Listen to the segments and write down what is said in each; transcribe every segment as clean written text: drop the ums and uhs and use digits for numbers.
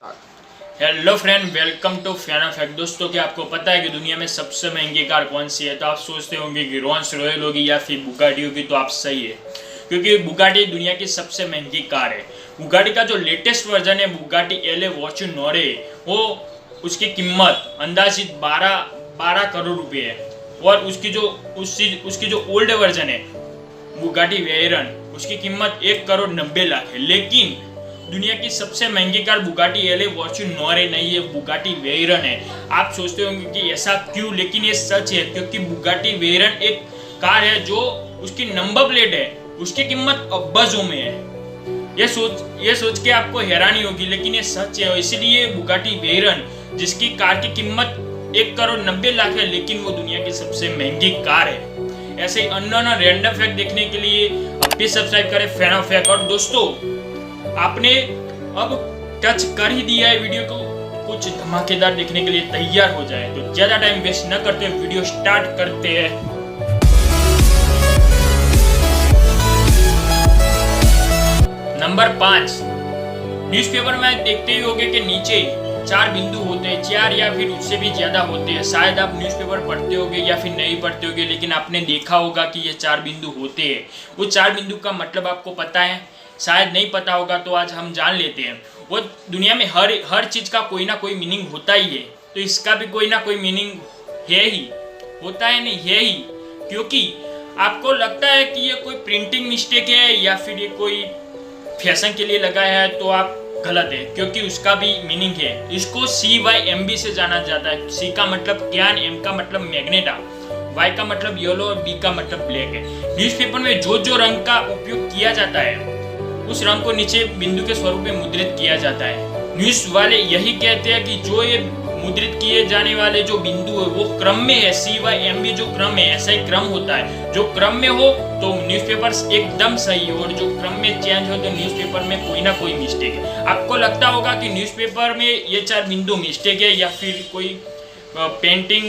Hello friend, welcome to fan fact. दोस्तों, क्या आपको पता है कि दुनिया में सबसे महंगी कार कौन सी है? तो आप सोचते होंगे कि रोल्स रॉयल होगी या फिर बुगाटी होगी। तो आप सही है, क्योंकि बुगाटी दुनिया की सबसे महंगी कार है। बुगाटी का जो लेटेस्ट वर्जन है बुगाटी एले फॉर्च्यूनर, वो उसकी कीमत अंदाजित 12 करोड़ रुपए है। और उसकी जो ओल्ड वर्जन है बुगाटी वेयरन, उसकी कीमत 1,90,00,000 है। लेकिन दुनिया की सबसे महंगी कार बुगाटी एले फॉर्च्यूनर नहीं है, बुगाटी वेयरन है। आप सोचते होंगे कि ऐसा क्यों, लेकिन ये सच है, क्योंकि बुगाटी वेयरन एक कार है जो उसकी नंबर प्लेट है, उसकी कीमत अब्बज़ों में है। ये सोच के आपको हैरानी होगी, लेकिन ये सच है। इसलिए बुगाटी वेयरन, जिसकी कार की कीमत 1,90,00,000 है, लेकिन वो दुनिया की सबसे महंगी कार है। ऐसे ही अन्य रैंडम फैक्ट देखने के लिए अब भी सब्सक्राइब करें फैन ऑफ फैक्ट। और दोस्तों, आपने अब टच कर ही दिया है वीडियो को, कुछ धमाकेदार देखने के लिए तैयार हो जाए। तो ज्यादा टाइम वेस्ट न करते वीडियो स्टार्ट करते हैं। नंबर 5, न्यूज़पेपर में देखते ही होंगे कि नीचे 4 बिंदु होते हैं, 4 या फिर उससे भी ज्यादा होते हैं। शायद आप न्यूज़पेपर पढ़ते होंगे या फिर नहीं पढ़ते होंगे, लेकिन आपने देखा होगा कि ये 4 बिंदु होते हैं। वो 4 बिंदु का मतलब आपको पता है? शायद नहीं पता होगा, तो आज हम जान लेते हैं। वो दुनिया में हर चीज़ का कोई ना कोई मीनिंग होता ही है, तो इसका भी कोई ना कोई मीनिंग है ही, होता है नहीं, है ही। क्योंकि आपको लगता है कि ये कोई प्रिंटिंग मिस्टेक है या फिर ये कोई फैशन के लिए लगाया है, तो आप गलत है, क्योंकि उसका भी मीनिंग है। इसको CYMB से जाना जाता है। C का मतलब कैन, M का मतलब मैग्नेटा, Y का मतलब येलो और B का मतलब ब्लैक है। न्यूज़पेपर में जो रंग का उपयोग किया जाता है, उस रंग को नीचे बिंदु के स्वरूप में मुद्रित किया जाता है। न्यूज़ वाले यही कहते हैं कि जो ये मुद्रित किए जाने वाले जो बिंदु है वो क्रम में है। CYMB जो क्रम है, ऐसा ही क्रम होता है। जो क्रम में हो तो न्यूज़पेपर एकदम सही है, और जो क्रम में चेंज हो तो न्यूज़पेपर में कोई ना कोई मिस्टेक है। आपको लगता होगा कि न्यूज़पेपर में ये 4 बिंदु मिस्टेक है या फिर कोई पेंटिंग,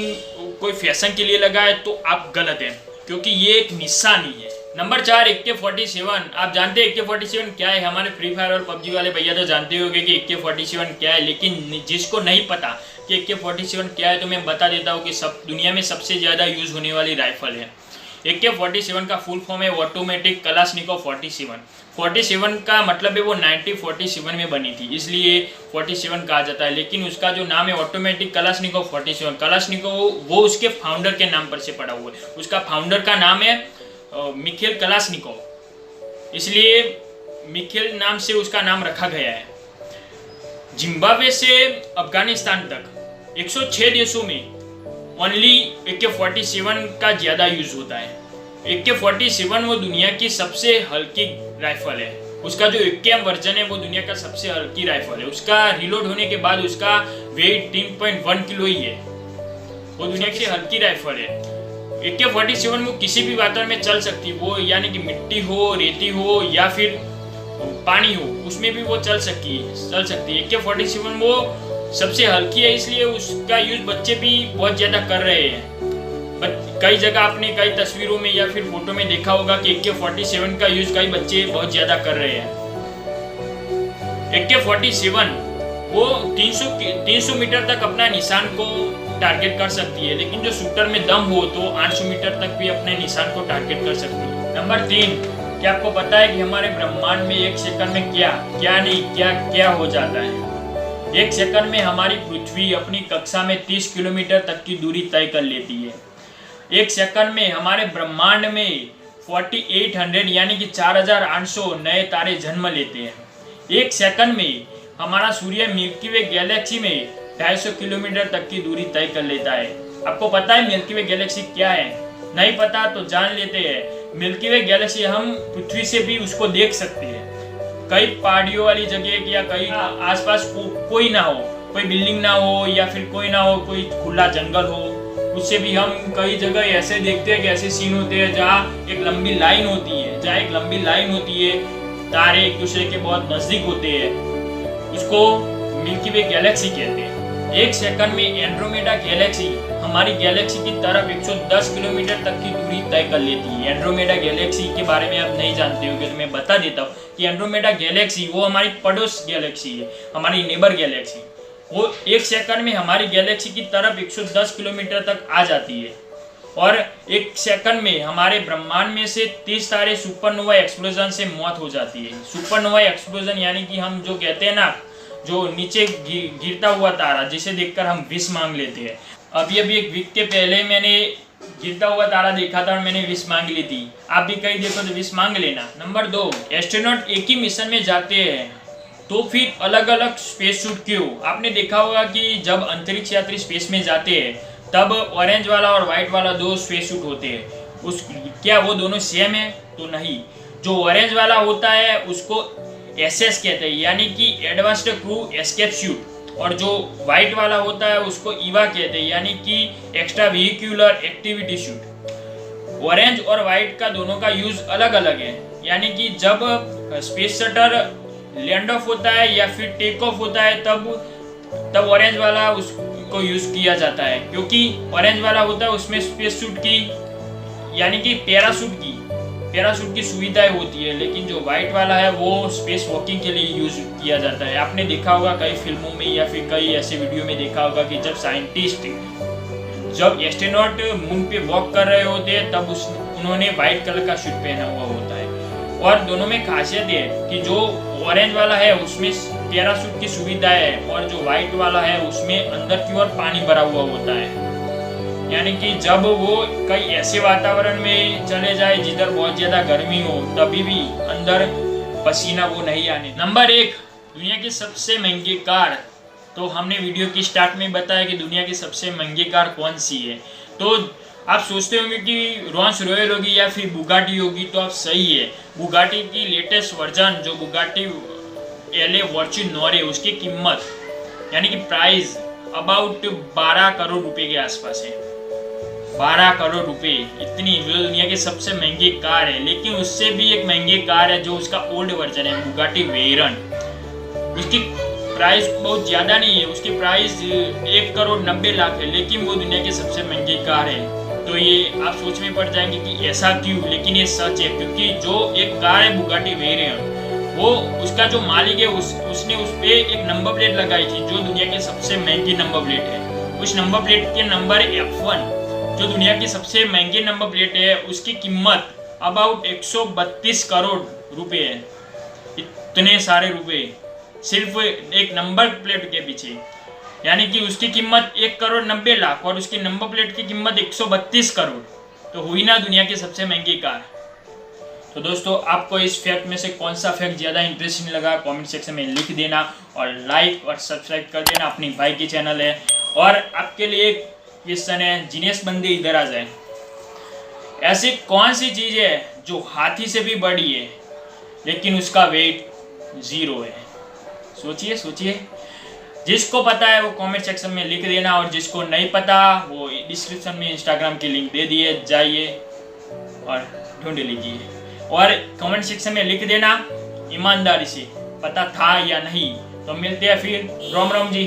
कोई फैशन के लिए लगा है, तो आप गलत है, क्योंकि ये एक निशानी है। Number 4, AK-47। आप जानते हैं AK-47 क्या है? हमारे फ्री फायर और PUBG वाले भैया तो जानते होंगे कि AK-47 क्या है, लेकिन जिसको नहीं पता कि AK-47 क्या है, तो मैं बता देता हूँ कि दुनिया में सबसे ज़्यादा यूज़ होने वाली राइफल है। AK-47 का फुल फॉर्म है ऑटोमेटिक कलाशनिकोव 47। 47 का मतलब है वो 1947 में बनी थी, इसलिए 47 कहा जाता है। लेकिन उसका जो नाम है ऑटोमेटिक कलाशनिकोव 47, कलाशनिकोव वो उसके फाउंडर के नाम पर से पड़ा हुआ है। उसका फाउंडर का नाम है मिखेल कलाशनिकोव, इसलिए मिखेल नाम से उसका नाम रखा गया है। जिम्बाब्वे से अफगानिस्तान तक 106 देशों में ओनली AK-47 का ज़्यादा यूज होता है। AK-47 वो दुनिया की सबसे हल्की राइफल है। उसका जो AKM वर्जन है वो दुनिया का सबसे हल्की राइफल है। उसका रिलोड होने के बाद उसका वेट 3.1 किलो ही है। वो दुनिया की हल्की राइफल है। AK-47 वो किसी भी वातावरण में चल सकती है, वो यानी कि मिट्टी हो, रेती हो या फिर पानी हो, उसमें भी वो चल सकती है। AK-47 वो सबसे हल्की है, इसलिए उसका यूज बच्चे भी बहुत ज़्यादा कर रहे हैं। कई जगह आपने कई तस्वीरों में या फिर फोटो में देखा होगा कि AK-47 का यूज कई बच्चे बहुत ज़्यादा कर रहे हैं। AK-47 वो 300 मीटर तक अपना निशान को टारगेट कर सकती है, लेकिन जो शूटर में दम हो तो 800 मीटर तक भी अपने निशान को टारगेट कर सकती है। नंबर 3, क्या आपको पता है कि हमारे ब्रह्मांड में 1 सेकंड में क्या हो जाता है? 1 सेकंड में हमारी पृथ्वी अपनी कक्षा में 30 किलोमीटर तक की दूरी तय कर लेती है। 1 सेकंड में हमारे ब्रह्मांड में 4800 यानी कि 4800 नए तारे जन्म लेते हैं। 1 सेकंड में हमारा सूर्य मिल्की वे गैलेक्सी में 250 किलोमीटर तक की दूरी तय कर लेता है। आपको पता है मिल्की वे गैलेक्सी क्या है? नहीं पता तो जान लेते हैं। मिल्की वे गैलेक्सी हम पृथ्वी से भी उसको देख सकते हैं। कई पहाड़ियों वाली जगह या कहीं आसपास कोई ना हो, कोई बिल्डिंग ना हो या फिर कोई ना हो, कोई खुला जंगल हो, उससे भी हम कई जगह ऐसे देखते हैं कि ऐसे सीन होते हैं जहाँ एक लंबी लाइन होती है, तारे एक दूसरे के बहुत नजदीक होते हैं। उसको मिल्की वे गैलेक्सी कहते हैं। एक सेकंड में एंड्रोमेडा गैलेक्सी हमारी गैलेक्सी की तरफ 110 किलोमीटर तक की दूरी तय कर लेती है। एंड्रोमेडा गैलेक्सी के बारे में आप नहीं जानते होंगे तो मैं बता देता हूँ कि एंड्रोमेडा गैलेक्सी वो हमारी पड़ोस गैलेक्सी है, हमारी नेबर गैलेक्सी। वो एक सेकंड में हमारी गैलेक्सी की तरफ 110 किलोमीटर तक आ जाती है और एक सेकंड में हमारे ब्रह्मांड में से 30 तारे सुपरनोवा एक्सप्लोजन से मौत हो जाती है। सुपरनोवा एक्सप्लोजन यानी कि हम जो कहते हैं ना, जो नीचे गिरता हुआ तारा जिसे देखकर हम विश मांग लेते हैं। अभी एक वीक के पहले मैंने गिरता हुआ तारा देखा था और मैंने विश मांग ली थी। आप भी कहीं देखो तो विश मांग लेना। नंबर 2, एस्ट्रोनॉट एक ही मिशन में जाते हैं तो फिर अलग अलग स्पेस सूट क्यों? आपने देखा होगा कि जब अंतरिक्ष यात्री स्पेस में जाते हैं तब ऑरेंज वाला और व्हाइट वाला 2 स्पेस सूट होते हैं। क्या वो दोनों सेम है? तो नहीं। जो ऑरेंज वाला होता है उसको एसएस कहते हैं, यानी कि एडवांस्ड क्रू एस्केप सूट, और जो व्हाइट वाला होता है उसको ईवा कहते हैं, यानी कि extra vehicular activity suit. Orange और व्हाइट का दोनों का यूज अलग अलग है, यानी कि जब स्पेस शटल लैंड ऑफ होता है या फिर टेक ऑफ होता है तब ऑरेंज वाला उसको यूज किया जाता है, क्योंकि ऑरेंज वाला होता है उसमें स्पेस सूट की यानी कि पैराशूट की सुविधाएं होती है, लेकिन जो व्हाइट वाला है वो स्पेस वॉकिंग के लिए यूज किया जाता है। आपने देखा होगा कई फिल्मों में या फिर कई ऐसे वीडियो में देखा होगा कि जब एस्ट्रोनॉट मून पे वॉक कर रहे होते हैं तब उन्होंने व्हाइट कलर का सूट पहना हुआ होता है। और दोनों में खासियत है कि जो ऑरेंज वाला है उसमें पैराशूट की सुविधा है और जो व्हाइट वाला है उसमें अंदर की ओर पानी भरा हुआ होता है, यानी कि जब वो कई ऐसे वातावरण में चले जाए जिधर बहुत ज्यादा गर्मी हो तभी भी अंदर पसीना वो नहीं आने। नंबर 1, दुनिया की सबसे महंगी कार। तो हमने वीडियो की स्टार्ट में बताया कि दुनिया की सबसे महंगी कार कौन सी है। तो आप सोचते होंगे कि रोल्स रॉयल होगी या फिर बुगाटी होगी, तो आप सही है। बुगाटी की लेटेस्ट वर्जन जो बुगाटी एले फॉर्च्यूनर है उसकी कीमत यानी कि प्राइस अबाउट 12 करोड़ रुपए के आसपास है। 12 करोड़ रुपए, इतनी दुनिया की सबसे महंगी कार है। लेकिन उससे भी एक महंगी कार है जो उसका ओल्ड वर्जन है, बुगाटी वेयरन। उसकी प्राइस बहुत ज़्यादा नहीं है, उसकी प्राइस 1 करोड़ 90 लाख है, लेकिन वो दुनिया की सबसे महंगी कार है। तो ये आप सोच में पड़ जाएंगे कि ऐसा क्यों, लेकिन ये सच है, क्योंकि जो एक कार है बुगाटी वेयरन, वो उसका जो मालिक है उसने उस पर एक नंबर प्लेट लगाई थी जो दुनिया की सबसे महंगी नंबर प्लेट है। उस नंबर प्लेट के नंबर F1 जो दुनिया की सबसे महंगी नंबर प्लेट है उसकी कीमत अबाउट 132 करोड़ रुपए है। इतने सारे रुपए सिर्फ एक नंबर प्लेट के पीछे, यानी कि उसकी कीमत 1 करोड़ 90 लाख और उसकी नंबर प्लेट की कीमत 132 करोड़। तो हुई ना दुनिया की सबसे महंगी कार। तो दोस्तों, आपको इस फैक्ट में से कौन सा फैक्ट ज़्यादा इंटरेस्टिंग लगा कमेंट सेक्शन में लिख देना और लाइक और सब्सक्राइब कर देना। अपनी भाई की चैनल है। और आपके लिए एक क्वेश्चन है, जीनियस बंदे इधर आ जाए। ऐसी कौन सी चीज़ है जो हाथी से भी बड़ी है लेकिन उसका वेट 0 है? सोचिए। जिसको पता है वो कमेंट सेक्शन में लिख देना और जिसको नहीं पता वो डिस्क्रिप्शन में इंस्टाग्राम की लिंक दे दिए, जाइए और ढूंढ लीजिए और कमेंट सेक्शन में लिख देना ईमानदारी से पता था या नहीं। तो मिलते हैं फिर। राम राम जी।